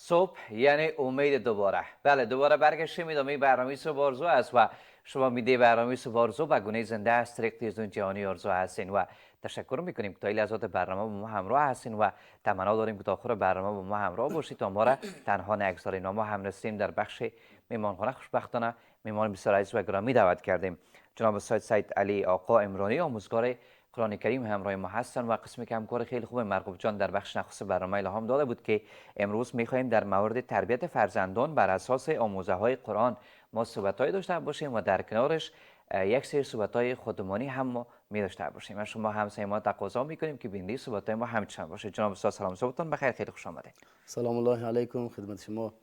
صبح یعنی امید دوباره. بله، دوباره برگشتیم. ادامه برنامه صبح آرزو است و شما میده برنامه صبح آرزو به گونه زنده است طریق تلویزیون جهانی آرزو هستین و تشکر میکنیم که تا این لحظات برنامه با ما همراه هستین و تمنا داریم که تا آخر برنامه با ما همراه باشید تا ما را تنها نگذارین. ما هم رسیدیم در بخش میمانخانه. خوشبختانه میمان بسیار عزیز و گرامی دعوت کردیم. جناب سید علی آقا عمرانی، آموزگار قرآن کریم همراه ما هستن و قسمی که همکار خیلی خوب مرغوب جان در بخش نخست برنامه الهام داده بود که امروز میخواهیم در مورد تربیت فرزندان بر اساس آموزه های قرآن ما صحبت‌های داشته باشیم و در کنارش یک سری صحبت‌های خودمانی هم ما می داشته باشیم. از شما همسایه ما تقاضا میکنیم که بیننده صحبت‌های ما همچنان باشه. جناب استاد سلام صبحتون بخیر، خیلی خوش آمدید. سلام الله علیکم خدمت شما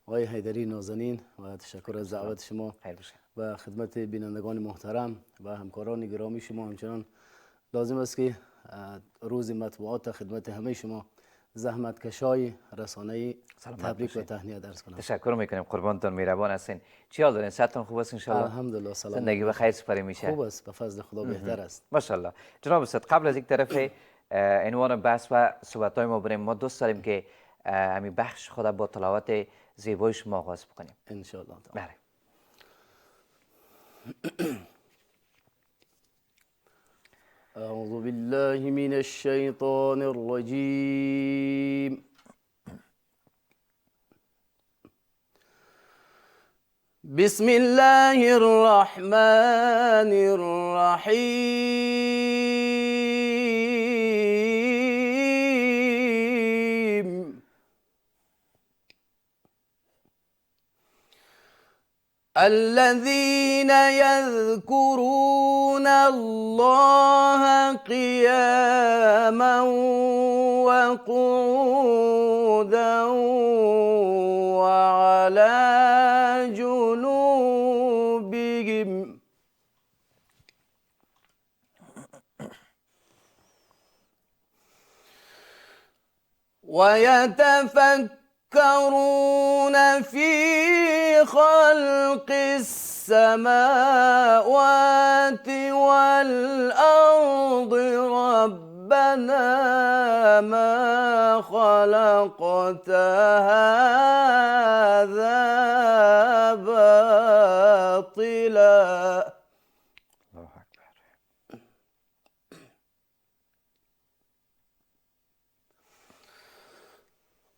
آقای حیدری نازنین و تشکر از دعوت شما و خدمت بینندگان محترم و همکاران گرامی شما. همچنان لازم است که روز مطبوعات خدمت همه شما زحمت کشای رسانه‌ای تبریک و تهنیت عرض کنم. تشکر میکنیم، قربانتون، مهربان هستین. چی حال دارین؟ صحتتون خوب است ان شاء الله؟ الحمدلله سلام. زندگی به خیر سپری میشه؟ خوب است، به فضل خدا بهتر است. ماشاءالله. جناب استاد، قبل از یک طرف عنوان بحث و صحبت‌های ما بریم، ما دوست داریم که همین بخش خود با تلاوت زیبای شما آغاز بکنیم ان شاء الله. بله. أعوذ بالله من الشيطان الرجيم. بسم الله الرحمن الرحيم. الذين يذكرون الله قياما وقعودا وعلى جنوبهم ويتفكرون في خلق السماوات والأرض ربنا ما خلقت هذا باطلا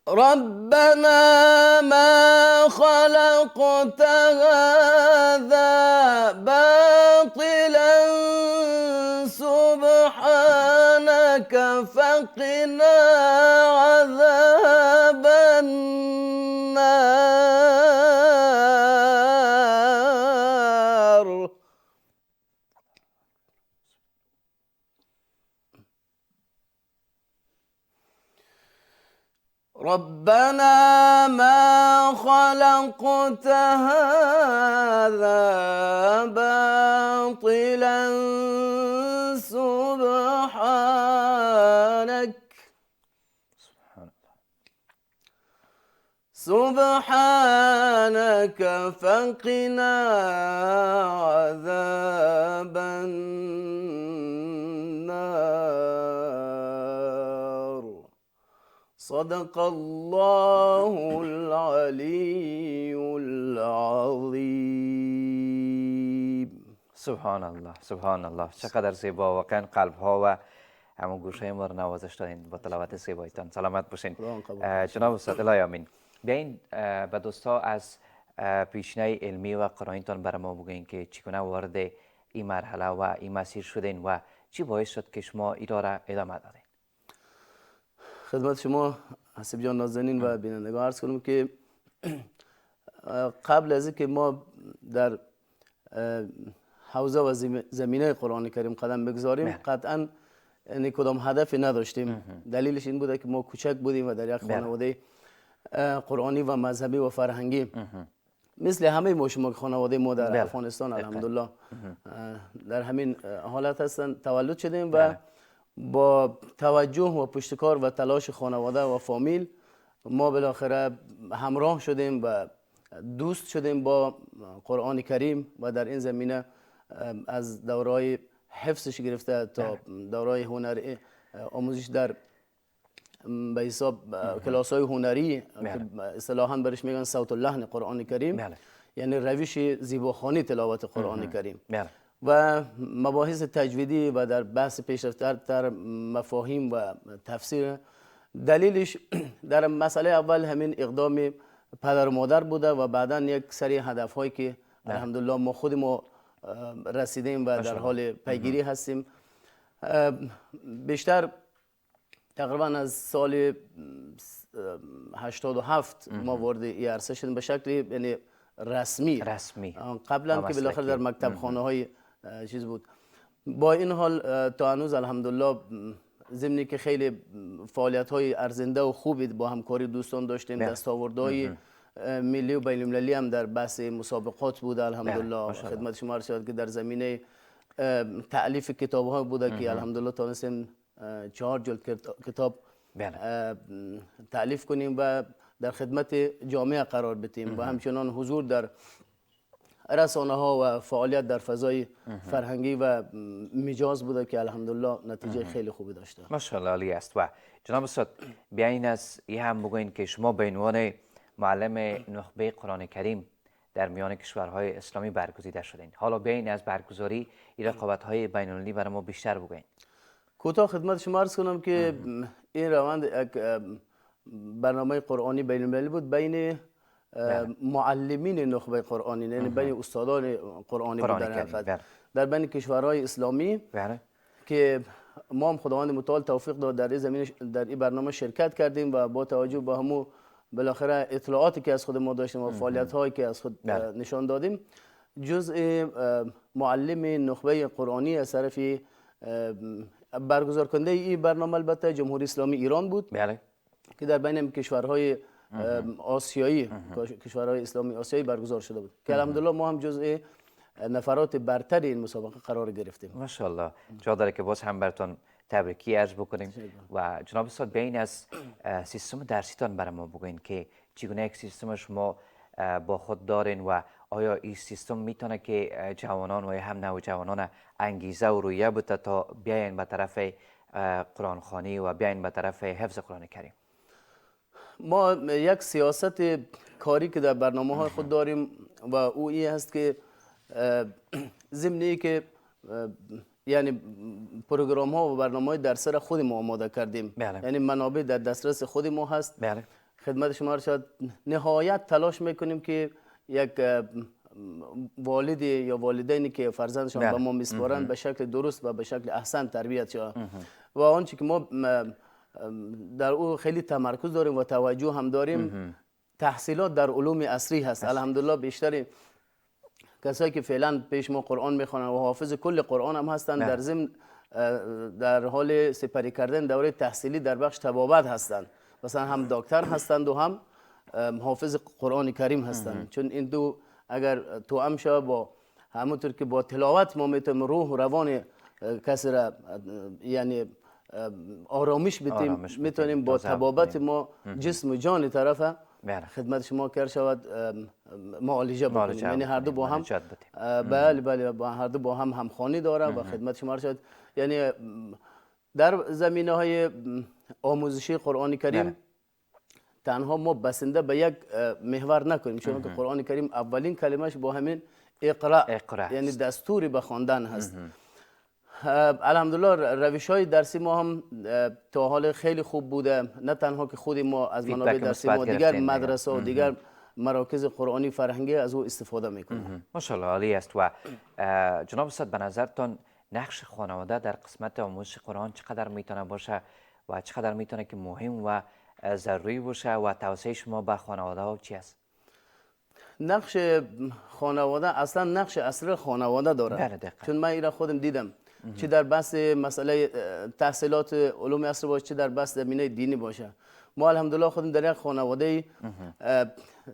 ربنا ما خلقت هذا باطلا سبحانك فقنا عذاب النار ربنا ما خلقت هذا باطلا سبحانك فقنا عذاب النار صدق الله العلی العظیم. سبحان الله، سبحان الله. چقدر زیبا، واقعا قلب ها و همون گوشه ما رو نوازش دارین با تلاوت زیبایتان. سلامت باشین. جناب استاد الهی آمین. بیاین به دوستا از پیشنه علمی و قرآنیتان برای ما بگوین که چگونه وارد این مرحله و این مسیر شدین و چی باعث شد که شما ایرا را ادامه دادین؟ خدمت شما حسیب جان نازنین و بینندگان عرض کنم که قبل از اینکه ما در حوزه و زمینه قرآن کریم قدم بگذاریم قطعا یعنی کدام هدفی نداشتیم. دلیلش این بوده که ما کوچک بودیم و در یک خانواده قرآنی و مذهبی و فرهنگی مثل همه ما شما خانواده ما در افغانستان الحمدلله در همین حالت هستن تولد شدیم و با توجه و پشتکار و تلاش خانواده و فامیل ما بالاخره همراه شدیم و دوست شدیم با قرآن کریم و در این زمینه از دورای حفظش گرفته تا دورای هنر آموزش در به حساب کلاس های هنری بله. که اصطلاحاً برش میگن صوت اللحن قرآن کریم، بله. یعنی روش زیباخوانی تلاوت قرآن کریم بله. و مباحث تجویدی و در بحث پیشرفت‌تر مفاهیم و تفسیر. دلیلش در مسئله اول همین اقدام پدر و مادر بوده و بعدا یک سری هدف هایی که الحمدلله ما خود ما رسیدیم و در حال پیگیری هستیم. بیشتر تقریبا از سال 87 ما وارد این عرصه شدیم به شکل یعنی رسمی. قبلا که بالاخره در مکتب خانه های چیز بود. با این حال تا هنوز الحمدلله ضمنی که خیلی فعالیت های ارزنده و خوبی با همکاری دوستان داشتیم، دستاوردهای ملی و بین المللی هم در بحث مسابقات بوده الحمدلله. خدمت شما عرض شود که در زمینه تألیف کتاب ها بوده که الحمدلله تونستیم 4 جلد کتاب تألیف کنیم و در خدمت جامعه قرار بدیم و همچنان حضور در رسانه ها و فعالیت در فضای فرهنگی و مجاز بوده که الحمدلله نتیجه خیلی خوبی داشته. ماشاءالله عالی است. و جناب استاد بیاین از این هم بگوین که شما به عنوان معلم نخبه قرآن کریم در میان کشورهای اسلامی برگزیده شدین. حالا بیاین از برگزاری این رقابت‌های بین‌المللی برای ما بیشتر بگوین. کوتاه خدمت شما عرض کنم که این روند یک برنامه قرآنی بین‌المللی بود بین معلمین نخبه قرآنی، یعنی بین استادان قرآنی بود در حقیقت در بین کشورهای اسلامی که ما هم خداوند متعال توفیق داد در این زمینه در این برنامه شرکت کردیم و با توجه به همون بالاخره اطلاعاتی که از خود ما داشتیم و فعالیت هایی که از خود نشان دادیم، جزء معلم نخبه قرآنی از طرف برگزار کننده این برنامه البته جمهوری اسلامی ایران بود که در بین کشورهای آسیایی کشورهای اسلامی آسیایی برگزار شده بود که الحمدلله ما هم جزء نفرات برتر این مسابقه قرار گرفتیم. ماشاءالله. جا داره که باز هم براتون تبریکی عرض بکنیم و جناب استاد بیاین از سیستم درسیتان برای ما بگوین که چگونه یک سیستم شما با خود دارین و آیا این سیستم میتونه که جوانان و هم نوجوانان انگیزه و رویه بده تا بیاین به طرف قرآن خوانی و بیاین به طرف حفظ قرآن کریم؟ ما یک سیاست کاری که در برنامه های خود داریم و او این هست که ضمنی که یعنی پروگرام ها و برنامه های در سر خود ما آماده کردیم، یعنی منابع در دسترس خود ما هست. خدمت شما شاید نهایت تلاش میکنیم که یک والد یا والدینی که فرزندشان به ما میسپارند به شکل درست و به شکل احسن تربیت شود و آنچه که ما در او خیلی تمرکز داریم و توجه هم داریم تحصیلات در علوم عصری هست. الحمدلله بیشتر کسایی که فعلا پیش ما قرآن میخوانن و حافظ کل قرآن هم هستند در ضمن در حال سپری کردن دوره تحصیلی در بخش طبابت هستند، مثلا هم دکتر هستند و هم حافظ قرآن کریم هستند. چون این دو اگر توأم شود با همونطور که با تلاوت ما میتونیم روح و روان کسی را یعنی آرامش بدیم، میتونیم با طبابت ما جسم و جان طرف خدمت شما کر شود معالجه بکنیم. یعنی هر دو با هم بله با هر دو با هم همخوانی داره و خدمت شما شد. یعنی در زمینه های آموزشی قرآن کریم تنها ما بسنده به یک محور نکنیم، چون که قرآن کریم اولین کلمش با همین اقرا یعنی دستوری به خواندن هست. الحمدلله روش های درسی ما هم تا حال خیلی خوب بوده، نه تنها که خود ما از منابع درسی ما دیگر مدرسه و دیگر مراکز قرآنی فرهنگی از او استفاده میکنیم. ماشاءالله عالی است. و جناب استاد به نظرتان نقش خانواده در قسمت آموزش قرآن چقدر میتونه باشه و چقدر میتونه که مهم و ضروری باشه و توصیه شما به خانواده ها چی است؟ نقش خانواده اصلا نقش اصلی خانواده داره. چون من اینا خودم دیدم چه در بحث مسئله تحصیلات علوم عصر باشه چه در بحث زمینه دینی باشه. ما الحمدلله خودم در یک خانواده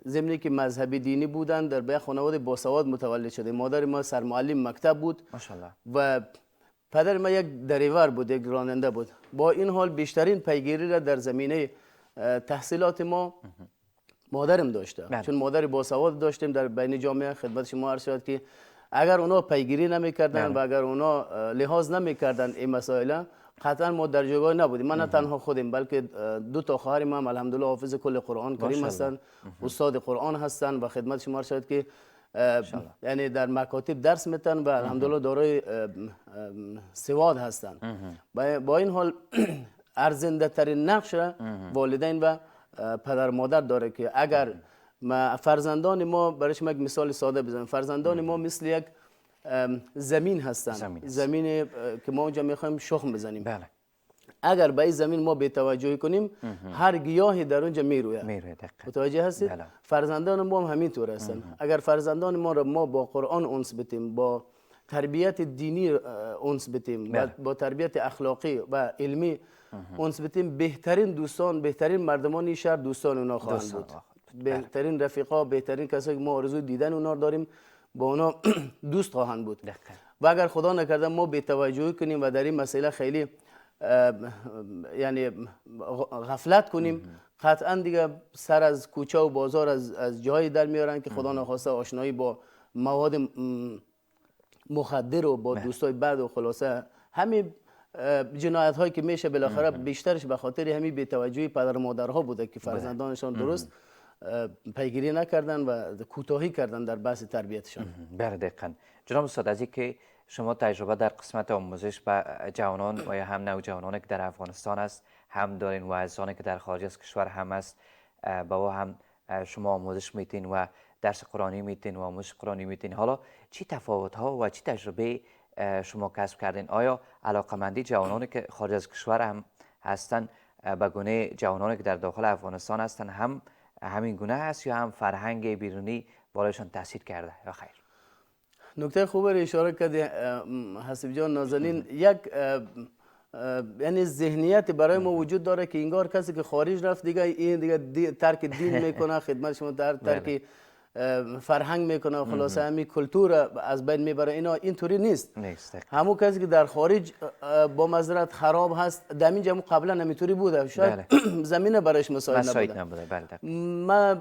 ضمنی که مذهبی دینی بودن در یک خانواده باسواد متولد شده. مادر ما سرمعلم مکتب بود و پدر ما یک دریور بود، یک راننده بود. با این حال بیشترین پیگیری را در زمینه تحصیلات ما مادرم داشته. چون مادر باسواد داشتیم در بین جامعه. خدمت شما عرض شد که اگر اونا پیگیری نمیکردن و اگر اونا لحاظ نمیکردن این مسائل، قطعا ما در جایگاه نبودیم. من نه تنها خودم بلکه دو تا خواهر ما هم الحمدلله حافظ کل قرآن کریم هستن، استاد قرآن هستن و خدمت شما شد که یعنی در مکاتب درس میتن و الحمدلله دارای سواد هستن. با این حال ارزنده ترین نقش را والدین و پدر مادر داره که اگر فرزندان ما، برای شما یک مثال ساده بزنم، فرزندان ما مثل یک زمین هستن، زمین که ما اونجا میخوایم شخم بزنیم. بله. اگر به این زمین ما بی‌توجهی کنیم هر گیاهی در اونجا میروید. متوجه هستید؟ بله. فرزندان ما هم همینطور هستن. اگر فرزندان ما را ما با قرآن انس بدیم، با تربیت دینی انس بدیم، با تربیت اخلاقی و علمی انس بدیم، بهترین دوستان، بهترین مردمان شهر دوستان اونا خواهند بود. بهترین رفیقا، بهترین کسایی که ما آرزوی دیدن اونا داریم با اونا دوست خواهند بود. و اگر خدا نکرده ما بی‌توجهی کنیم و در این مسئله خیلی یعنی غفلت کنیم، قطعا دیگه سر از کوچه و بازار از جایی در میارن که خدا نخواسته آشنایی با مواد مخدر و با دوستای بد و خلاصه همین جنایت هایی که میشه بالاخره بیشترش به خاطر همین بی‌توجهی پدر و مادرها بوده که فرزندانشان درست پیگیری نکردن و کوتاهی کردن در بحث تربیتشان. بله دقیقاً. جناب استاد، از اینکه شما تجربه در قسمت آموزش به جوانان و یا هم نوجوانانی که در افغانستان است هم دارین و ازانی که در خارج از کشور هم است، با هم شما آموزش میتین و درس قرآنی میتین و آموزش قرآنی میتین، حالا چی تفاوت ها و چی تجربه شما کسب کردین؟ آیا علاقمندی جوانانی که خارج از کشور هم هستن به گونه جوانانی که در داخل افغانستان هستن هم همین گونه است یا هم فرهنگ بیرونی بالایشان تاثیر کرده یا خیر؟ نکته خوب رو اشاره کرده حسیب جان نازنین. یک یعنی ذهنیت برای ما وجود داره که انگار کسی که خارج رفت دیگه این دیگه ترک دین میکنه، خدمت شما ترک فرهنگ میکنه و خلاصه همین کلتور از بین میبره. اینا اینطوری نیست. همون کسی که در خارج با معذرت خراب هست در اینجا قبلا همینطوری بوده، شاید زمینه برایش مساعد نبوده. ما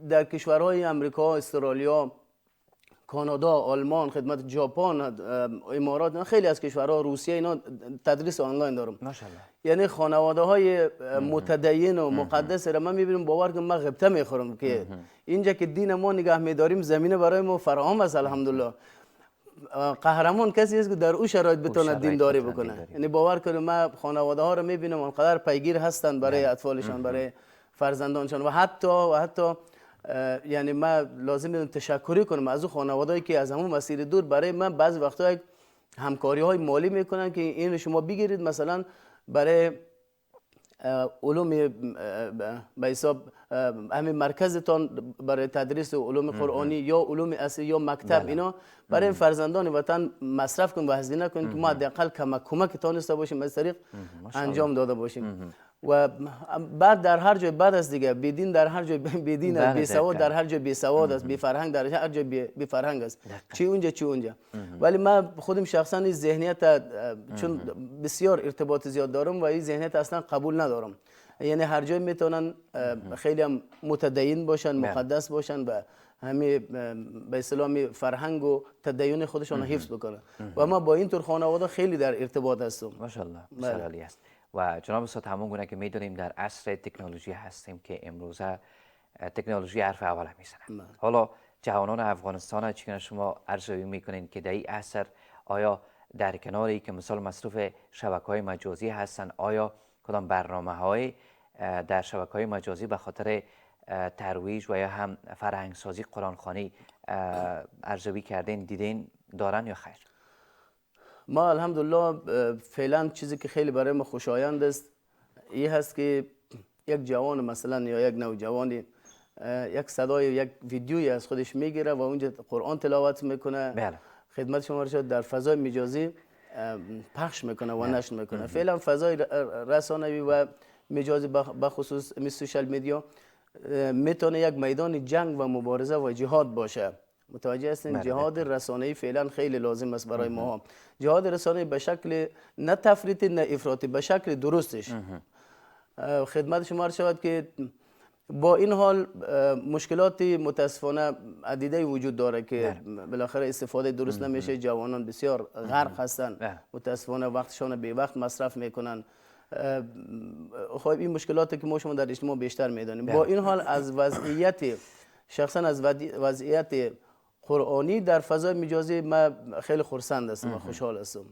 در کشورهای امریکا، استرالیا، کانادا، آلمان، خدمت ژاپن، امارات، خیلی از کشورها، روسیه، اینا تدریس آنلاین دارم. ماشاءالله. یعنی خانواده های متدین و مقدس را من میبینم باور کنم من غبطه میخورم که اینجا که دین ما نگاه میداریم زمینه برای ما فراهم است الحمدلله. قهرمان کسی است که در او شرایط بتونه دینداری بکنه. یعنی باور کنم من خانواده ها رو میبینم اونقدر پیگیر هستن برای اطفالشان، برای فرزندانشان و حتی یعنی من لازم تشکری کنم از اون خانوادهایی که از همون مسیر دور برای من بعضی وقتا همکاری های مالی میکنن که این شما بگیرید مثلا برای علوم به حساب همین مرکزتان برای تدریس علوم قرآنی یا علوم اصلی یا مکتب اینا برای فرزندان وطن مصرف کنیم و هزینه کنیم که ما حداقل کمک تانسته باشیم از طریق انجام داده باشیم. و بعد در هر جای بعد از دیگه بیدین در هر جای بیدین است، بی سواد در هر جای بی سواد است، بی فرهنگ در هر جای بی فرهنگ است، چی اونجا. ولی من خودم شخصا این ذهنیت چون بسیار ارتباط زیاد دارم و این ذهنیت اصلا قبول ندارم. یعنی هر جای میتونن خیلی هم متدین باشن، مقدس باشن و همه به اصطلاح فرهنگ و تدین خودشان حفظ بکنن و ما با این طور خانواده خیلی در ارتباط هستم. ماشاءالله بسیار عالی است. و جناب استاد همون گونه که میدونیم در عصر تکنولوژی هستیم که امروزه تکنولوژی حرف اول میزنه. حالا جوانان افغانستان چگونه شما ارزیابی میکنین که در این عصر آیا در کناری که مثال مصروف شبکه‌های مجازی هستن، آیا کدام برنامه‌های در شبکه‌های مجازی به خاطر ترویج و یا هم فرهنگ سازی قرآن خوانی ارزیابی کردین، دیدین دارن یا خیر؟ ما الحمدلله فعلا چیزی که خیلی برای ما خوشایند است این هست که یک جوان مثلا یا یک نوجوانی یک صدای یک ویدیویی از خودش میگیره و اونجا قرآن تلاوت میکنه. خدمت شما رسید در فضای مجازی پخش میکنه و نشر میکنه. فعلا فضای رسانه‌ای و مجازی بخصوص سوشال میدیا میتونه یک میدان جنگ و مبارزه و جهاد باشه. متوجه هستین؟ جهاد رسانه‌ای فعلا خیلی لازم است برای ما. جهاد رسانه‌ای به شکل نه تفریطی نه افراطی، به شکل درستش. خدمت شما عرض شود که با این حال مشکلاتی متاسفانه عدیده وجود داره که بالاخره استفاده درست نمیشه. جوانان بسیار غرق هستن، متاسفانه وقتشان به وقت مصرف میکنن. خب این مشکلاتی که ما شما در اجتماع بیشتر میدانیم. با این حال از وضعیت شخصا از وضعیت قرآنی در فضای مجازی ما خیلی خرسند هستم و خوشحال هستم.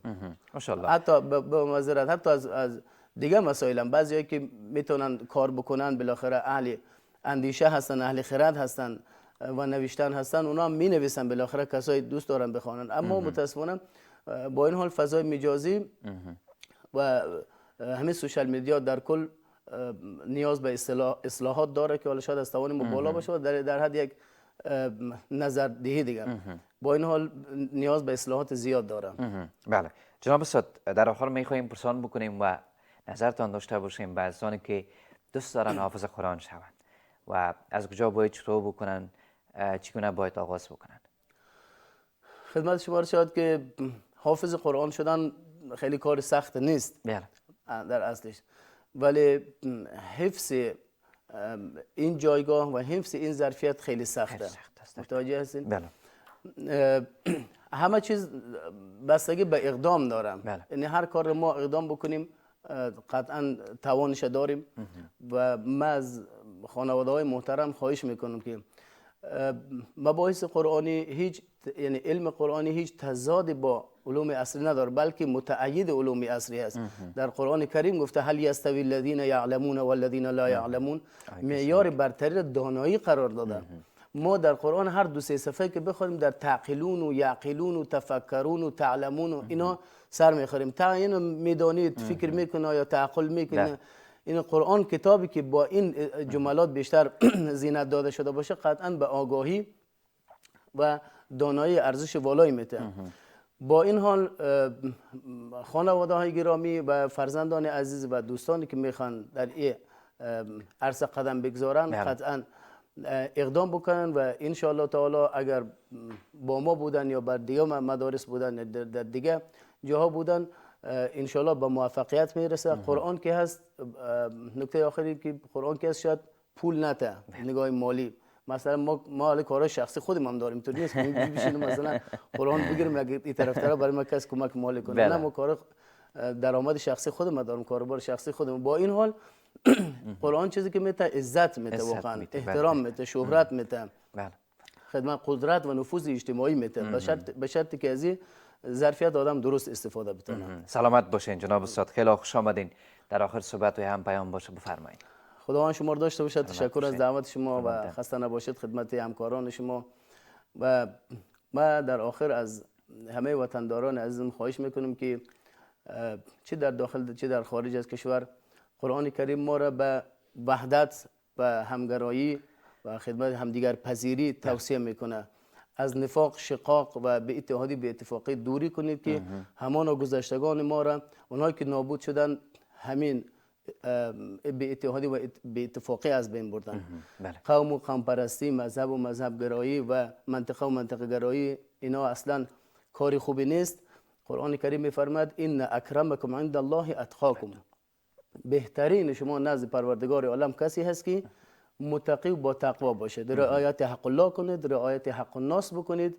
ماشاءالله. حتی به معذرت حتی از دیگه مسائل هم بعضیایی که میتونن کار بکنن بالاخره اهل اندیشه هستن، اهل خرد هستن و نوشتن هستن، اونا هم می نویسن بالاخره کسایی دوست دارن بخوانن. اما متاسفانه با این حال فضای مجازی و همه سوشال میدیا در کل نیاز به اصلاحات داره که حالا شاید از توان ما بالا باشه و در حد یک نظردهی دیگه. با این حال نیاز به اصلاحات زیاد داره. بله جناب استاد، در آخر میخواهیم پرسان بکنیم و نظرتان داشته باشیم به ازانی که دوست دارن حافظ قرآن شوند و از کجا باید شروع بکنن، چگونه باید آغاز بکنن؟ خدمت شما شد که حافظ قرآن شدن خیلی کار سخت نیست. بله. در اصلش، ولی حفظ این جایگاه و حفظ این ظرفیت خیلی سخته. متوجه هستین؟ بله. همه چیز بستگی به اقدام دارم. بله. یعنی هر کار ما اقدام بکنیم قطعا توانش داریم و من از خانواده های محترم خواهش میکنم که مباحث قرآنی هیچ، یعنی علم قرآنی هیچ تضاد با علوم اصلی نداره، بلکه متأید علوم اصلی است. در قرآن کریم گفته هل یستوی الذین یعلمون والذین لا یعلمون، معیار برتری دانایی قرار داده. ما در قرآن هر دو سه صفحه که بخونیم در تعقلون و یعقلون و تفکرون و تعلمون و اینا سر میخوریم. تا اینو میدانید، فکر میکنه یا تعقل میکنه. این قرآن کتابی که با این جملات بیشتر زینت داده شده باشه قطعا به آگاهی و دانایی ارزش والایی میده. با این حال خانواده های گرامی و فرزندان عزیز و دوستانی که میخوان در این عرصه قدم بگذارن قطعا اقدام بکنن و ان شاء الله تعالی اگر با ما بودن یا بر دیگه مدارس بودن در دیگه جاها بودن ان شاء الله به موفقیت میرسه. قرآن که هست، نکته آخری که قرآن که هست شاید پول نته نگاه مالی. مثلا ما حالا کارهای شخصی خودم هم داریم، تو نیست که بشینیم مثلا قرآن بگیریم اگه این طرفدارا برای ما کس کمک مالی کنه. نه، ما کار درآمد شخصی خودم دارم، کاروبار شخصی خودم. با این حال قرآن چیزی که میته عزت میته، واقعا احترام میته، شهرت میته، خدمت قدرت و نفوذ اجتماعی میته، به شرطی که از این ظرفیت آدم درست استفاده بتونه. سلامت باشین جناب استاد، خیلی خوش آمدین. در آخر صحبت هم پیام باشه بفرمایید. خداوند شما رو داشته باشد. تشکر از دعوت شما و خسته نباشید خدمت همکاران شما. و ما در آخر از همه وطنداران عزیزم خواهش میکنم که چه در داخل چه در خارج از کشور قرآن کریم ما را به وحدت و همگرایی و خدمت همدیگر پذیری توصیه میکنه. از نفاق، شقاق و به اتحادی به اتفاقی دوری کنید که همان گذشتگان ما را، اونایی که نابود شدن، همین به اتحادی و به اتفاقی از بین بردن. قوم و قوم پرستی، مذهب و مذهب گرایی و منطقه و منطقه گرایی، اینا اصلا کاری خوبی نیست. قرآن کریم میفرماد ان اکرمکم عند الله اتقاکم، بهترین شما نزد پروردگار عالم کسی هست که متقی و با تقوا باشد، رعایت حق الله کنید، رعایت حق الناس بکنید.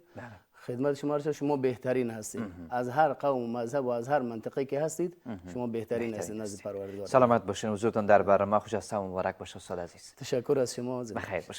خدمت شما بهترین هستید. از هر قوم و مذهب و از هر منطقه که هستید شما بهترین هستید نزد پروردگار. سلامت باشین. حضورتون در برنامه خوش است و مبارک باشه استاد عزیز. تشکر از شما. بخیر باشه.